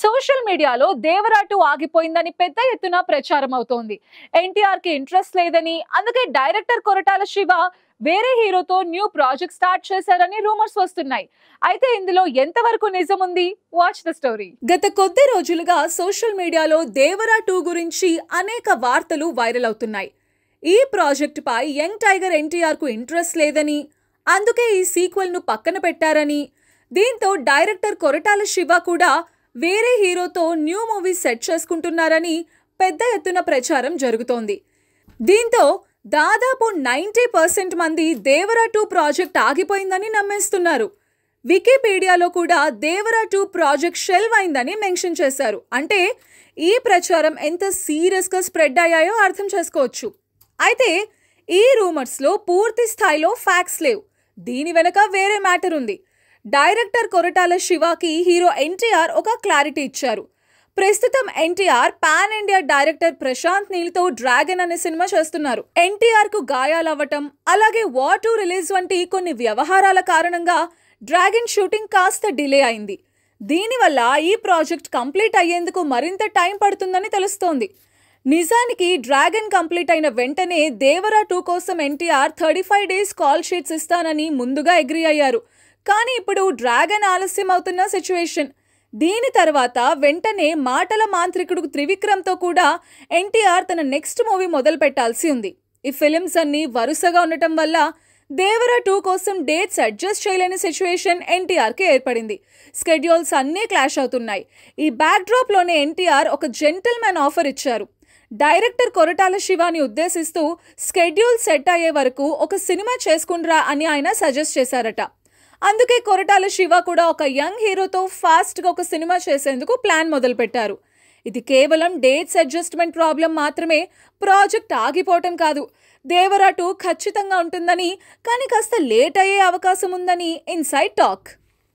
Social మీడియాలో దేవరా 2 ఆగిపోయిందని పెద్ద ఎత్తున ప్రచారం అవుతోంది. ఎన్టీఆర్ కి ఇంట్రెస్ట్ లేదని, అందుకే డైరెక్టర్ కొరటాల శివ వేరే హీరోతో న్యూ ప్రాజెక్ట్ స్టార్ట్ చేశారని రూమర్స్ వస్తున్నాయి. అయితే ఇందులో ఎంతవరకు నిజం ఉంది? Watch the story. గత కొద్ది రోజులుగా సోషల్ మీడియాలో దేవరా 2 గురించి అనేక వార్తలు వైరల్ అవుతున్నాయి. ఈ ప్రాజెక్ట్ పై యంగ్ టైగర్ ఎన్టీఆర్ కు ఇంట్రెస్ట్ లేదని, అందుకే ఈ సీక్వెల్ ను పక్కన పెట్టారని, దీంతో డైరెక్టర్ కొరటాల శివ కూడా వేరే హీరోతో న్యూ మూవీ సెట్ చేసుకుంటున్నారని పెద్ద ఎత్తున ప్రచారం జరుగుతోంది. దీంతో దాదాపు 90% మంది దేవరా 2 ప్రాజెక్ట్ ఆగిపోయిందని నమ్మేస్తున్నారు. వికీపీడియాలో కూడా దేవరా 2 ప్రాజెక్ట్ షెల్వ్ అయిందని మెన్షన్ చేశారు. అంటే ఈ ప్రచారం ఎంత సీరియస్గా స్ప్రెడ్ అయ్యాయో అర్థం చేసుకోవచ్చు. అయితే ఈ రూమర్స్లో పూర్తి స్థాయిలో ఫ్యాక్ట్స్ లేవు. దీని వెనక వేరే మ్యాటర్ ఉంది. డైరెక్టర్ కొరటాల శివకి హీరో ఎన్టీఆర్ ఒక క్లారిటీ ఇచ్చారు. ప్రస్తుతం NTR pan India director Prashanth నీల్తో డ్రాగన్ అనే సినిమా చేస్తున్నారు. ఎన్టీఆర్ కు గాయాలవ్వటం, అలాగే వార్ 2 రిలీజ్ వంటి కొన్ని వ్యవహారాల కారణంగా డ్రాగన్ షూటింగ్ కాస్త డిలే అయింది. దీనివల్ల ఈ ప్రాజెక్ట్ కంప్లీట్ అయ్యేందుకు మరింత టైం పడుతుందని తెలుస్తోంది. నిజానికి డ్రాగన్ కంప్లీట్ అయిన వెంటనే దేవరా 2 కోసం ఎన్టీఆర్ 35 డేస్ కాల్ షీట్స్ ఇస్తానని ముందుగా అగ్రీ అయ్యారు. కానీ ఇప్పుడు డ్రాగన్ ఆలస్యం అవుతున్న సిచ్యువేషన్. దీని తర్వాత వెంటనే మాటల మాంత్రికుడు త్రివిక్రమ్తో కూడా ఎన్టీఆర్ తన నెక్స్ట్ మూవీ మొదలు పెట్టాల్సి ఉంది. ఈ ఫిలిమ్స్ అన్ని వరుసగా ఉండటం వల్ల దేవరా 2 కోసం డేట్స్ అడ్జస్ట్ చేయలేని సిచ్యువేషన్ ఎన్టీఆర్కి ఏర్పడింది. స్కెడ్యూల్స్ అన్నీ క్లాష్ అవుతున్నాయి. ఈ బ్యాక్డ్రాప్లోనే ఎన్టీఆర్ ఒక జెంటిల్మెన్ ఆఫర్ ఇచ్చారు. డైరెక్టర్ కొరటాల శివాని ఉద్దేశిస్తూ స్కెడ్యూల్ సెట్ అయ్యే వరకు ఒక సినిమా చేసుకుండ్రా అని ఆయన సజెస్ట్ చేశారట. అందుకే కొరటాల శివ కూడా ఒక యంగ్ హీరోతో ఫాస్ట్గా ఒక సినిమా చేసేందుకు ప్లాన్ మొదలుపెట్టారు. ఇది కేవలం డేట్స్ అడ్జస్ట్మెంట్ ప్రాబ్లం మాత్రమే, ప్రాజెక్ట్ ఆగిపోవటం కాదు. దేవరా 2 ఖచ్చితంగా ఉంటుందని, కానీ కాస్త లేట్ అయ్యే అవకాశం ఉందని ఇన్సైడ్ టాక్.